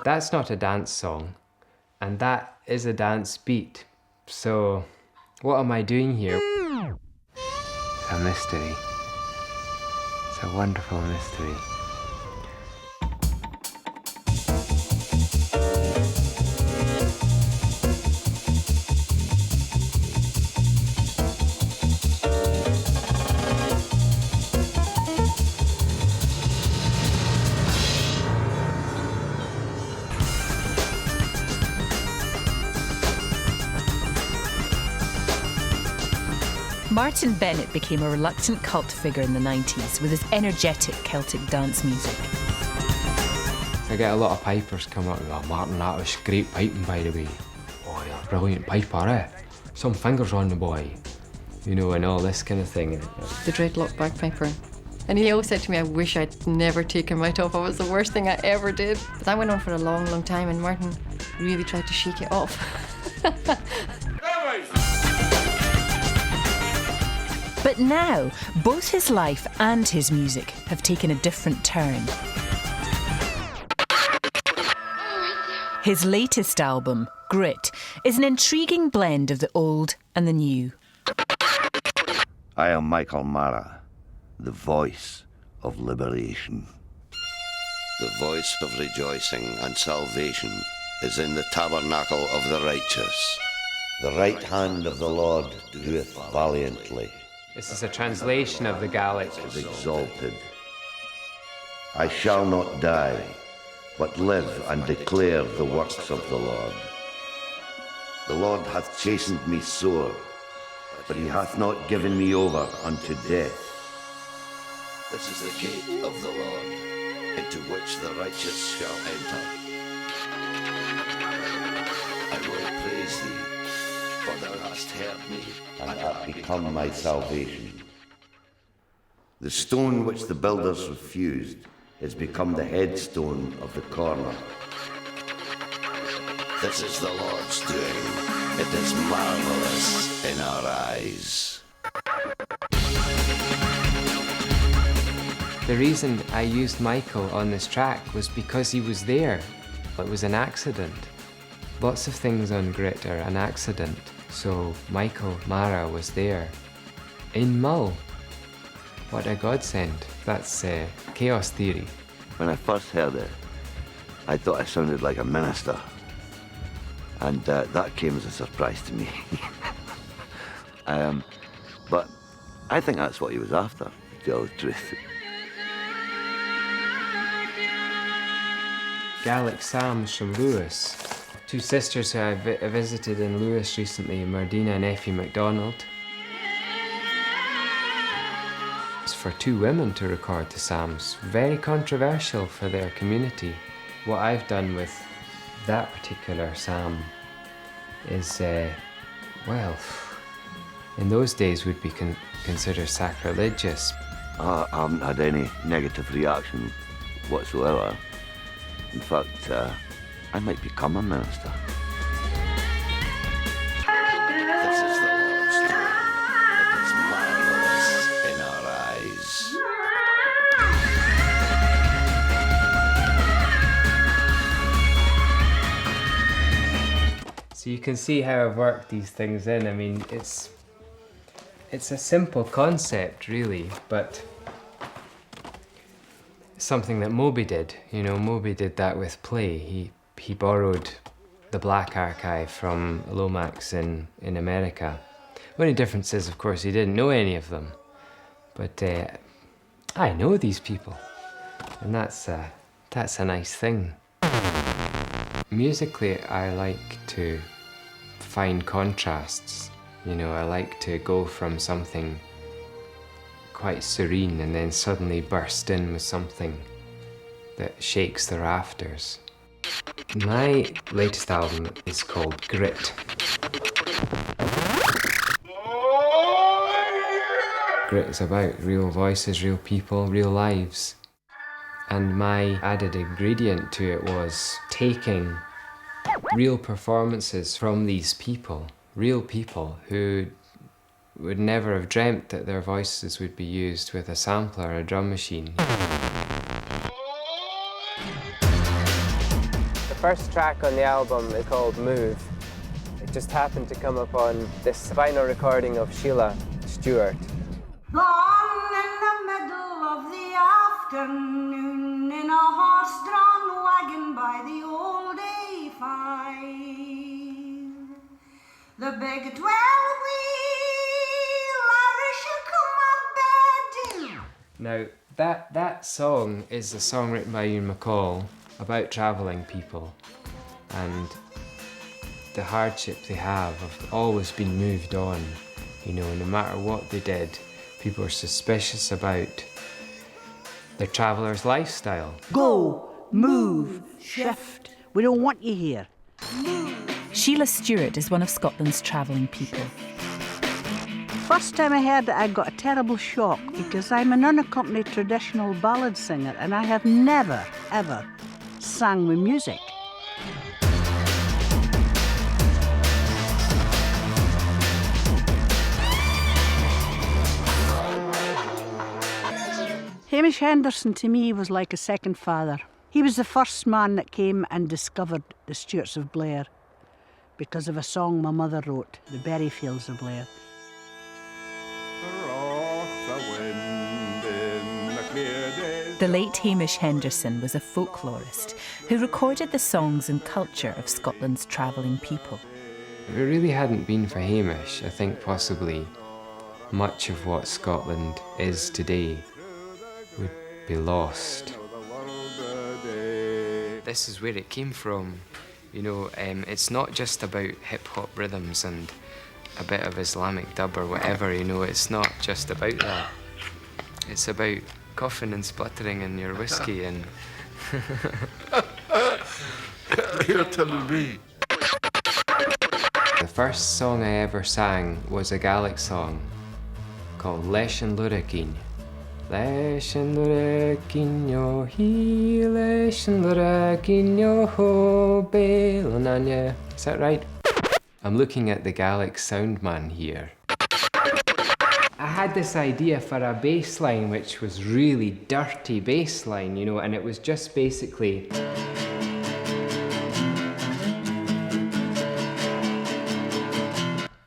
That's not a dance song, and that is a dance beat. So, what am I doing here? It's a mystery. It's a wonderful mystery. Martyn Bennett became a reluctant cult figure in the 90s with his energetic Celtic dance music. I get a lot of pipers coming up and go, Martyn, that was great piping, by the way. Oh, you're a brilliant piper, eh? Some fingers on the boy. You know, and all this kind of thing. The dreadlock bagpiper. And he always said to me, I wish I'd never taken my top off. It was the worst thing I ever did. But that went on for a long, long time, and Martyn really tried to shake it off. But now, both his life and his music have taken a different turn. His latest album, Grit, is an intriguing blend of the old and the new. I am Michael Mara, the voice of liberation. The voice of rejoicing and salvation is in the tabernacle of the righteous. The right hand of the Lord doeth valiantly. This is a translation of the Gaelic. Is exalted. I shall not die, but live and declare the works of the Lord. The Lord hath chastened me sore, but he hath not given me over unto death. This is the gate of the Lord, into which the righteous shall enter. I will praise thee, for thou hast heard me, and hath become my salvation. The stone which the builders refused has become the headstone of the corner. This is the Lord's doing. It is marvellous in our eyes. The reason I used Michael on this track was because he was there. It was an accident. Lots of things on Grit are an accident. So Michael Mara was there. In Mull. What a godsend. That's chaos theory. When I first heard it, I thought I sounded like a minister. And that came as a surprise to me. But I think that's what he was after, to tell the truth. Gaelic Psalms from Lewis. Two sisters who I visited in Lewis recently, Mardina and Effie MacDonald. It's for two women to record the Psalms. Very controversial for their community. What I've done with that particular Psalm is, well, in those days would be considered sacrilegious. I haven't had any negative reaction whatsoever. In fact, I might become a minister. This is the Lord's doing. It is marvellous in our eyes. So you can see how I've worked these things in. I mean, it's a simple concept, really, but something that Moby did. You know, Moby did that with play. He borrowed the Black Archive from Lomax in America. The only difference is, of course, he didn't know any of them. But I know these people, and that's a nice thing. Musically, I like to find contrasts. You know, I like to go from something quite serene and then suddenly burst in with something that shakes the rafters. My latest album is called Grit. Grit is about real voices, real people, real lives. And my added ingredient to it was taking real performances from these people, real people who would never have dreamt that their voices would be used with a sampler or a drum machine. first track on the album is called Move. It just happened to come up on this vinyl recording of Sheila Stewart. Gone in the middle of the afternoon in a horse-drawn wagon by the old A5. The big 12-wheel Irish come up bed. Now, that song is a song written by Ian McCall about travelling people and the hardship they have of always being moved on. You know, no matter what they did, people are suspicious about the traveller's lifestyle. Go, move, shift. We don't want you here. Sheila Stewart is one of Scotland's travelling people. First time I heard it, I got a terrible shock because I'm an unaccompanied traditional ballad singer and I have never, ever sang with music. Hamish Henderson to me was like a second father. He was the first man that came and discovered the Stewarts of Blair because of a song my mother wrote, The Berryfields of Blair. The late Hamish Henderson was a folklorist who recorded the songs and culture of Scotland's travelling people. If it really hadn't been for Hamish, I think possibly much of what Scotland is today would be lost. This is where it came from. You know, it's not just about hip-hop rhythms and a bit of Islamic dub or whatever, you know, it's not just about that. It's about coughing and spluttering in your whiskey and... You're telling me. The first song I ever sang was a Gaelic song called Leis an Luracin. Leis an Luracin yo hi, Leis an Luracin yo ho, Belananya. Is that right? I'm looking at the Gaelic sound man here. I had this idea for a bass line which was really dirty bass line, you know, and it was just basically...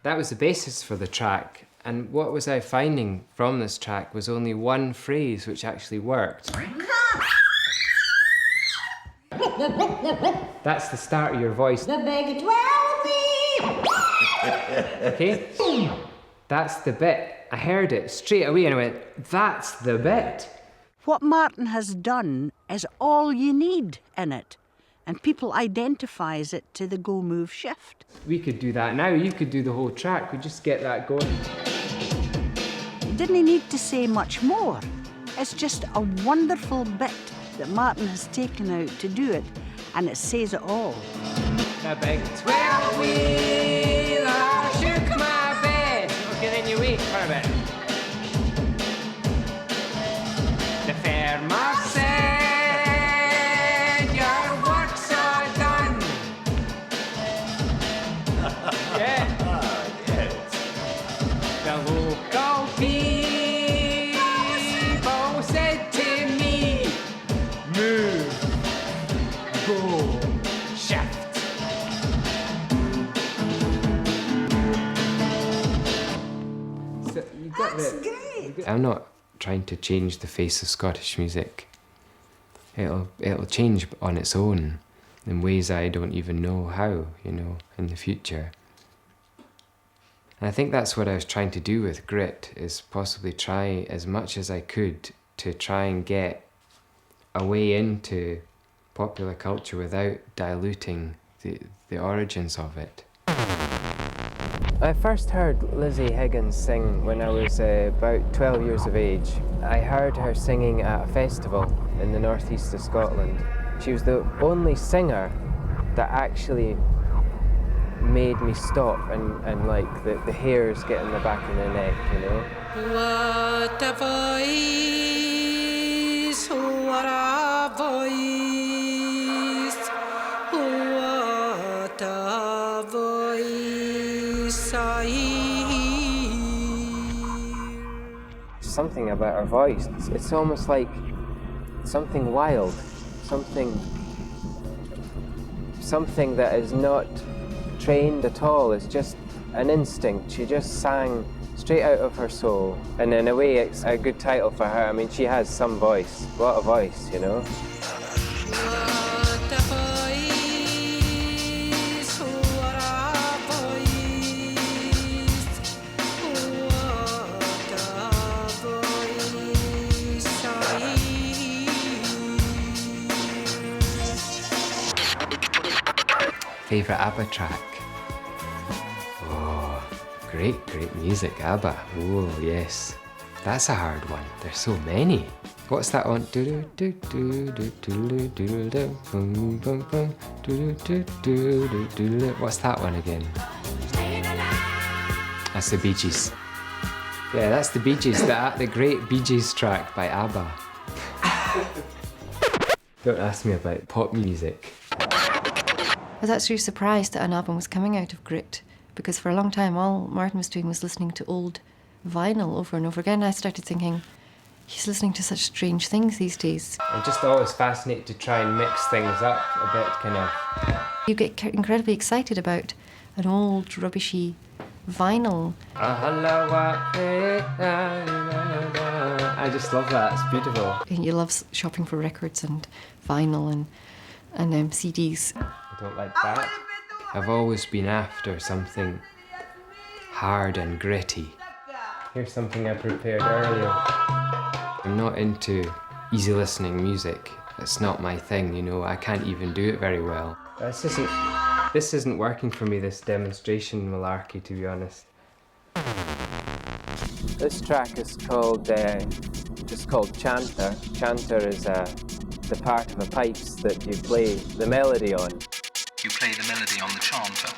That was the basis for the track, and what was I finding from this track was only one phrase which actually worked. That's the start of your voice. The big 12-wheel. Okay? That's the bit. I heard it straight away and I went, that's the bit. What Martyn has done is all you need in it, and people identifies it to the go, move, shift. We could do that now. You could do the whole track. We just get that going. You didn't need to say much more. It's just a wonderful bit that Martyn has taken out to do it, and it says it all. The big 12-wheeler shook my bed. Okay, then you wait for a bit. The farmer said, your work's all done. Yeah. The local people said to me, move, go, shift. So you got That's the, great. I'm not trying to change the face of Scottish music. It'll change on its own in ways I don't even know how, you know, in the future. And I think that's what I was trying to do with Grit, is possibly try as much as I could to try and get a way into popular culture without diluting the origins of it. I first heard Lizzie Higgins sing when I was about 12 years of age. I heard her singing at a festival in the northeast of Scotland. She was the only singer that actually made me stop and like the hairs get in the back of the neck, you know. What a voice, what a voice, what a voice I hear. Something about her voice, it's almost like something wild, something something that is not trained at all. It's just an instinct. She just sang straight out of her soul. And in a way, it's a good title for her. I mean, she has some voice. What a voice, you know? Favourite ABBA track? Oh, great music, ABBA. Oh, yes. That's a hard one. There's so many. What's that one? What's that one again? That's the Bee Gees. Yeah, that's the Bee Gees, the great Bee Gees track by ABBA. Don't ask me about pop music. I was actually surprised that an album was coming out of Grit, because for a long time all Martyn was doing was listening to old vinyl over and over again. I started thinking, he's listening to such strange things these days. I'm just always fascinated to try and mix things up a bit, kind of. You get incredibly excited about an old, rubbishy vinyl. I just love that, it's beautiful. And you love shopping for records and vinyl and CDs. I don't like that. I've always been after something hard and gritty. Here's something I prepared earlier. I'm not into easy listening music. It's not my thing, you know. I can't even do it very well. This isn't working for me, this demonstration malarkey, to be honest. This track is called Chanter. Chanter is the part of the pipes that you play the melody on. You play the melody on the chanter.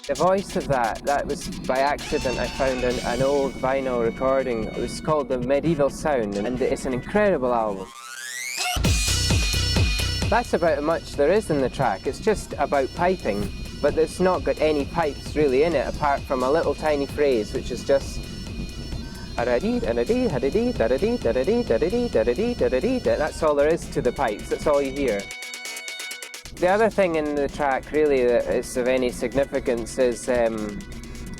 The voice of that was by accident. I found an old vinyl recording. It was called The Medieval Sound, and it's an incredible album. That's about how much there is in the track. It's just about piping, but it's not got any pipes really in it, apart from a little tiny phrase, which is just that's all there is to the pipes. That's all you hear. The other thing in the track really that is of any significance is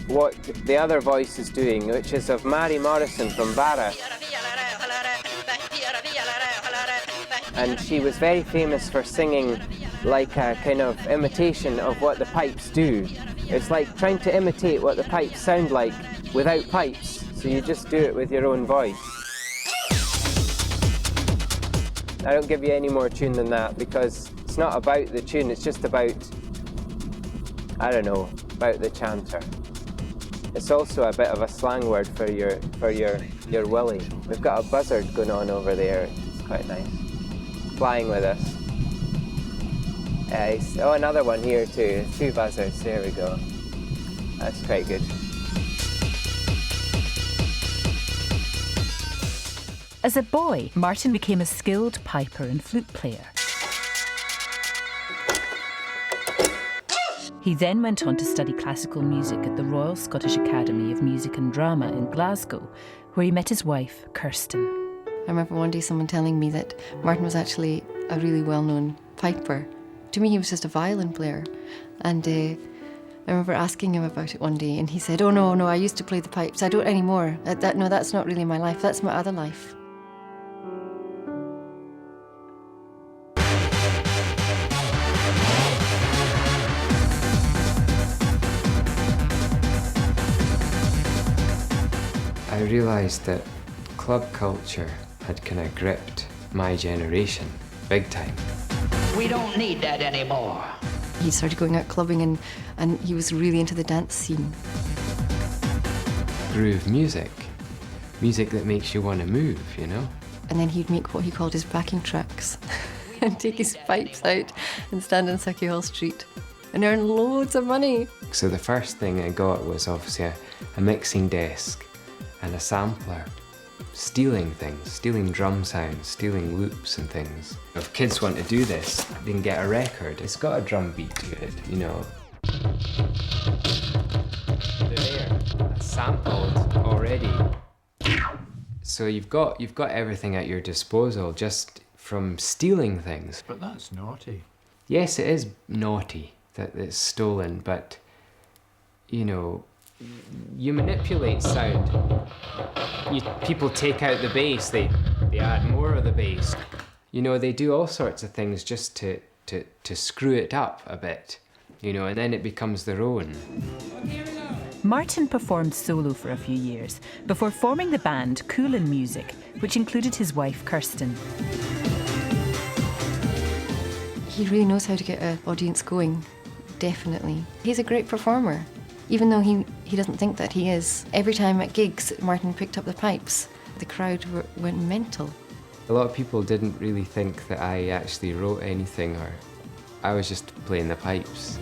what the other voice is doing, which is of Mary Morrison from Barra. And she was very famous for singing like a kind of imitation of what the pipes do. It's like trying to imitate what the pipes sound like without pipes, so you just do it with your own voice. I don't give you any more tune than that because it's not about the tune, it's just about, I don't know, about the chanter. It's also a bit of a slang word for your willy. We've got a buzzard going on over there, it's quite nice. Flying with us. Oh, another one here too, 2 buzzards, there we go. That's quite good. As a boy, Martyn became a skilled piper and flute player. He then went on to study classical music at the Royal Scottish Academy of Music and Drama in Glasgow, where he met his wife, Kirsten. I remember one day someone telling me that Martyn was actually a really well-known piper. To me, he was just a violin player. And I remember asking him about it one day, and he said, oh, no, I used to play the pipes. I don't anymore. No, that's not really my life. That's my other life. I realised that club culture had kind of gripped my generation big time. We don't need that anymore. He started going out clubbing and he was really into the dance scene. Groove music that makes you want to move, you know? And then he'd make what he called his backing tracks and take his pipes out and stand on Sauchiehall Street and earn loads of money. So the first thing I got was obviously a mixing desk and a sampler. Stealing things, stealing drum sounds, stealing loops and things. If kids want to do this, they can get a record. It's got a drum beat to it, you know. They're there, sampled already. So you've got everything at your disposal just from stealing things. But that's naughty. yes, it is naughty that it's stolen, but, you know, you manipulate sound. People take out the bass, they add more of the bass. You know, they do all sorts of things just to screw it up a bit, you know, and then it becomes their own. Martyn performed solo for a few years before forming the band Coolin' Music, which included his wife Kirsten. He really knows how to get an audience going, definitely. He's a great performer, even though he doesn't think that he is. Every time at gigs, Martyn picked up the pipes, the crowd went mental. A lot of people didn't really think that I actually wrote anything, or I was just playing the pipes.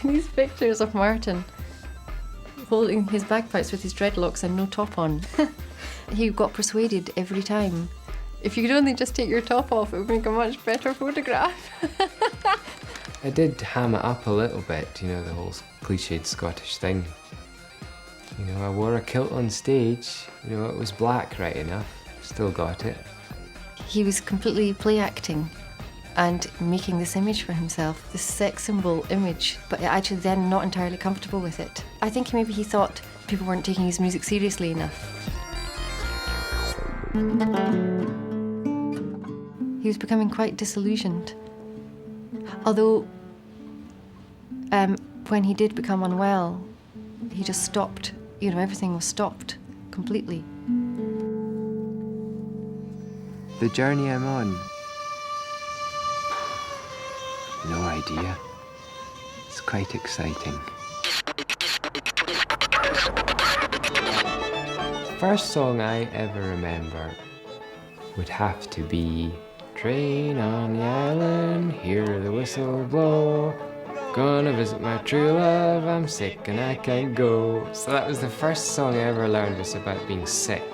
These pictures of Martyn holding his bagpipes with his dreadlocks and no top on. He got persuaded every time. If you could only just take your top off, it would make a much better photograph. I did ham it up a little bit, you know, the whole cliched Scottish thing. You know, I wore a kilt on stage, you know, it was black right enough, still got it. He was completely play acting and making this image for himself, this sex symbol image, but actually then not entirely comfortable with it. I think maybe he thought people weren't taking his music seriously enough. He was becoming quite disillusioned. Although, when he did become unwell, he just stopped, you know, everything was stopped completely. The journey I'm on? No idea. It's quite exciting. First song I ever remember would have to be Train on the island, hear the whistle blow. Gonna visit my true love, I'm sick and I can't go. So that was the first song I ever learned, was about being sick.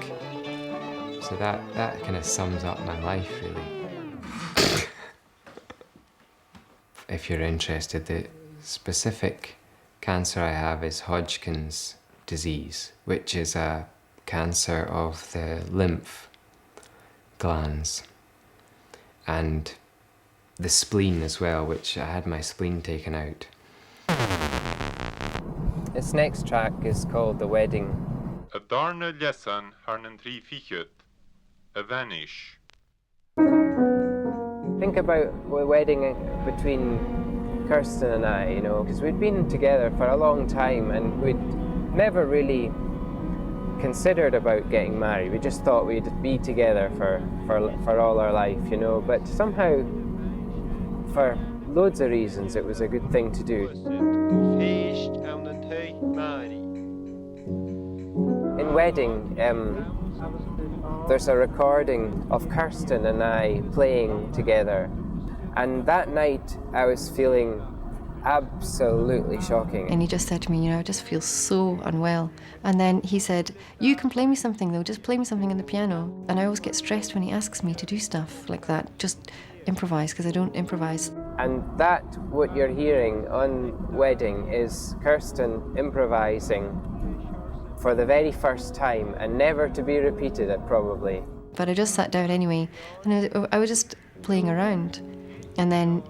So that kind of sums up my life, really. If you're interested, the specific cancer I have is Hodgkin's disease, which is a cancer of the lymph glands and the spleen as well, which I had my spleen taken out. This next track is called The Wedding. A darne lesson harnen tri fichet. A vanish. Think about the wedding between Kirsten and I, you know, because we'd been together for a long time and we'd never really considered about getting married. We just thought we'd be together for all our life, you know, but somehow, for loads of reasons, it was a good thing to do. In Wedding, there's a recording of Kirsten and I playing together, and that night I was feeling absolutely shocking. And he just said to me, you know, I just feel so unwell. And then he said, you can play me something though, just play me something on the piano. And I always get stressed when he asks me to do stuff like that, just improvise, because I don't improvise. And that, what you're hearing on Wedding, is Kirsten improvising for the very first time and never to be repeated, it probably. But I just sat down anyway, and I was just playing around. And then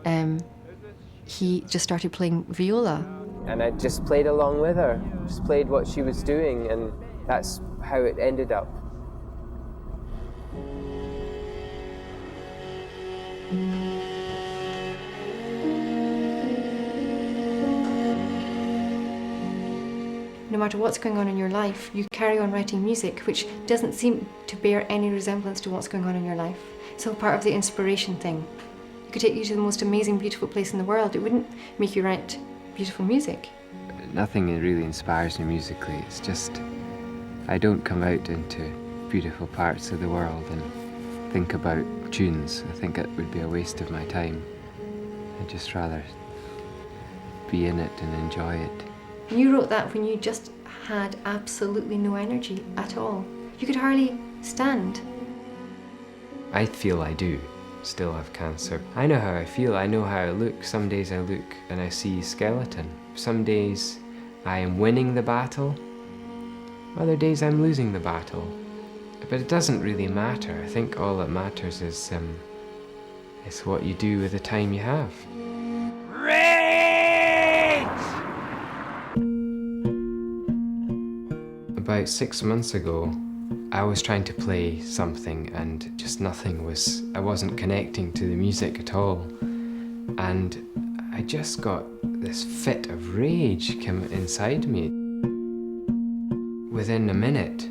he just started playing viola. And I just played along with her, just played what she was doing, and that's how it ended up. No matter what's going on in your life, you carry on writing music, which doesn't seem to bear any resemblance to what's going on in your life. It's all part of the inspiration thing. It could take you to the most amazing, beautiful place in the world. It wouldn't make you write beautiful music. Nothing really inspires me musically. It's just, I don't come out into beautiful parts of the world and think about tunes. I think it would be a waste of my time. I'd just rather be in it and enjoy it. You wrote that when you just had absolutely no energy at all. You could hardly stand. I feel I do still have cancer. I know how I feel, I know how I look. Some days I look and I see skeleton. Some days I am winning the battle Other days I'm losing the battle. But it doesn't really matter. I think all that matters is what you do with the time you have. About 6 months ago, I was trying to play something and just I wasn't connecting to the music at all. And I just got this fit of rage come inside me. Within a minute,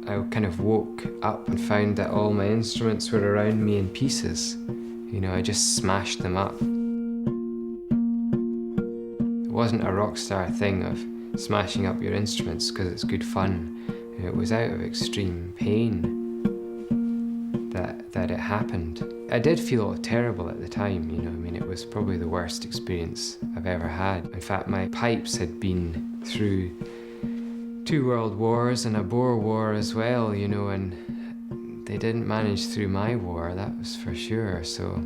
I kind of woke up and found that all my instruments were around me in pieces. You know, I just smashed them up. It wasn't a rock star thing of smashing up your instruments because it's good fun. It was out of extreme pain that it happened. I did feel terrible at the time, you know, I mean, it was probably the worst experience I've ever had. In fact, my pipes had been through 2 world wars and a Boer war as well, you know, and they didn't manage through my war, that was for sure, so.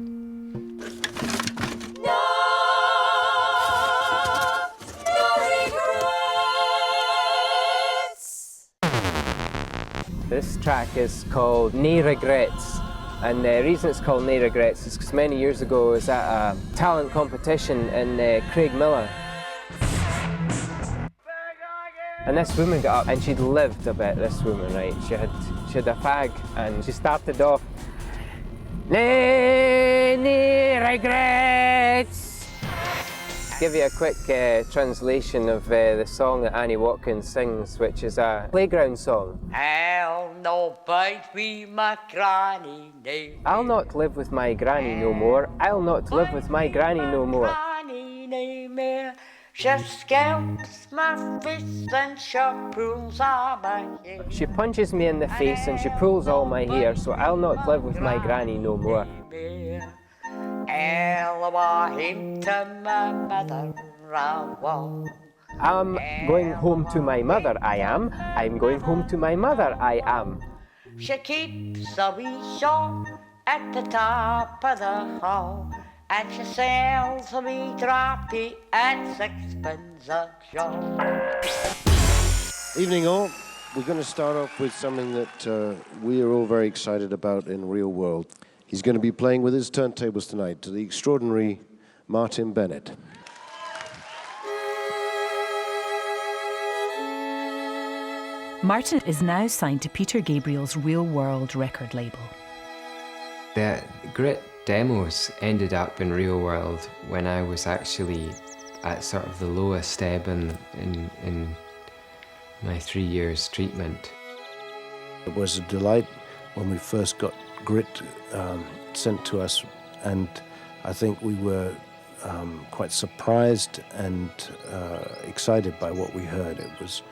This track is called Nae Regrets, and the reason it's called Nae Regrets is because many years ago I was at a talent competition in Craigmillar. And this woman got up and she'd lived a bit, this woman, right? She had a fag and she started off, Nae Regrets. Give you a quick translation of the song that Annie Watkins sings, which is a playground song. I'll not bide with my granny no more. I'll not live with my granny no more. I'll not live with my granny no more. Granny no more. She scalps my fist and she pulls all my hair. She punches me in the face and she pulls all my hair, so I'll not live with my granny no more. I'll walk him to my mother. I'm going home to my mother, I am. I'm going home to my mother, I am. She keeps a wee shop at the top of the hall, and she sells a wee droppy at 6pence a shop. Evening all. We're going to start off with something that we are all very excited about in real world. He's going to be playing with his turntables tonight to the extraordinary Martyn Bennett. Martyn is now signed to Peter Gabriel's Real World record label. The Grit demos ended up in Real World when I was actually at sort of the lowest ebb in my 3 years treatment. It was a delight when we first got Grit sent to us, and I think we were quite surprised and excited by what we heard. It was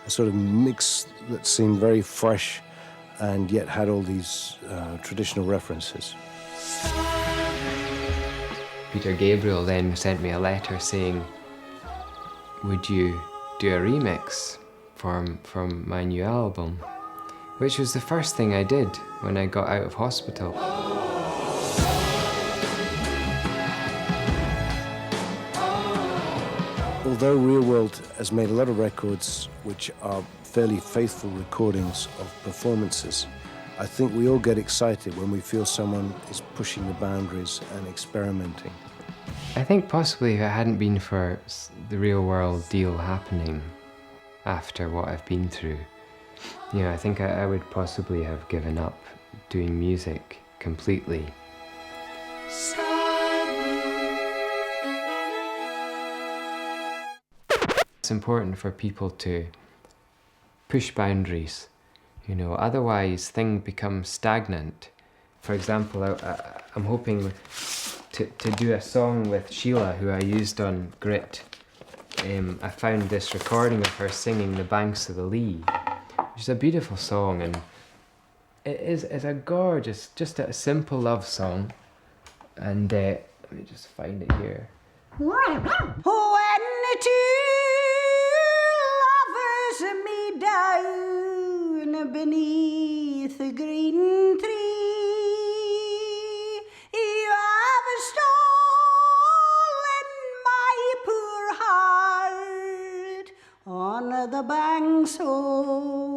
a sort of mix that seemed very fresh and yet had all these traditional references. Peter Gabriel then sent me a letter saying, would you do a remix from my new album? Which was the first thing I did when I got out of hospital. Although Real World has made a lot of records which are fairly faithful recordings of performances, I think we all get excited when we feel someone is pushing the boundaries and experimenting. I think possibly if it hadn't been for the Real World deal happening after what I've been through, you know, I think I would possibly have given up doing music completely. It's important for people to push boundaries, you know, otherwise things become stagnant. For example, I'm hoping to do a song with Sheila, who I used on Grit. I found this recording of her singing The Banks of the Lee, which is a beautiful song, and it's a gorgeous, just a simple love song. And let me just find it here. When two lovers meet down beneath a green tree, you have stolen my poor heart on the banks of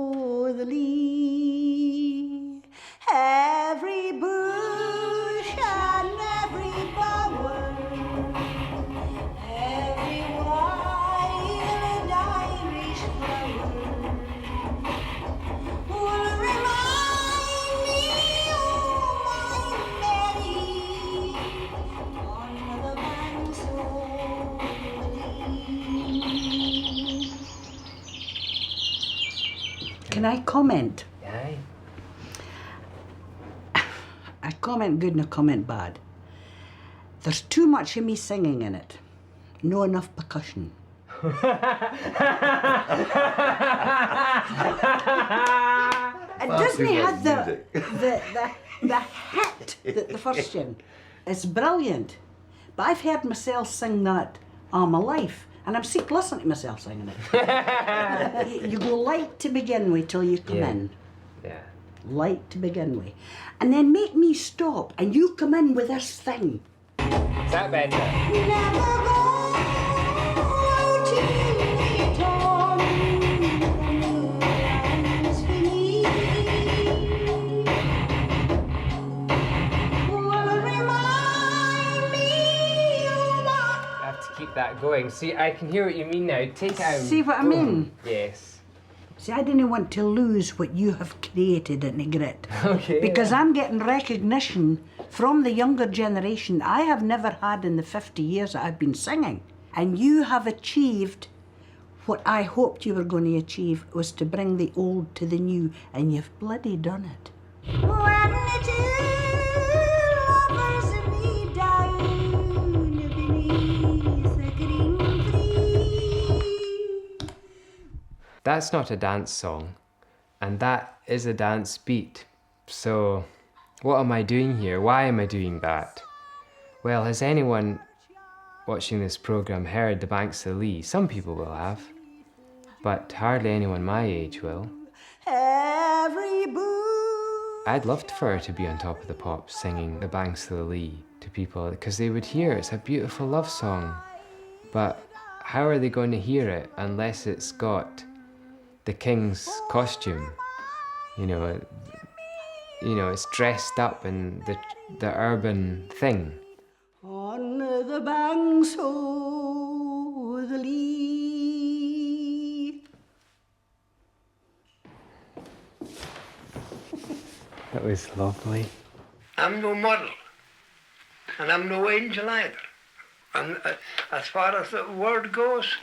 Can I comment? Aye. I comment good and I comment bad. There's too much of me singing in it. No enough percussion. It doesn't have the hit that the first tune. It's brilliant. But I've heard myself sing that all my life. And I'm sick listening to myself singing it. You go light to begin with till you come in. Yeah. Light to begin with. And then make me stop and you come in with this thing. Is that better? Keep that going. See, I can hear what you mean now. Take it out. See what I mean? Yes. See, I didn't want to lose what you have created at Nae Regrets. Okay. Because I'm getting recognition from the younger generation I have never had in the 50 years that I've been singing. And you have achieved what I hoped you were going to achieve, was to bring the old to the new, and you've bloody done it. That's not a dance song, and that is a dance beat. So, what am I doing here? Why am I doing that? Well, has anyone watching this programme heard The Banks of the Lee? Some people will have, but hardly anyone my age will. I'd love for her to be on Top of the Pops singing The Banks of the Lee to people, because they would hear it's a beautiful love song. But how are they going to hear it unless it's got the king's costume? You know, it's dressed up in the urban thing. On the banks of the Lee. That was lovely. I'm no model, and I'm no angel either. And as far as the word goes,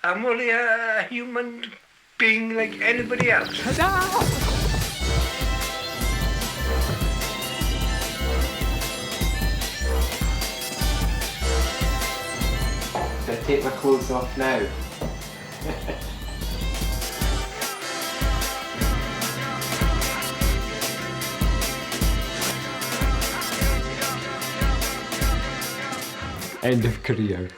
I'm only a human being like anybody else. Should I take my clothes off now? End of career.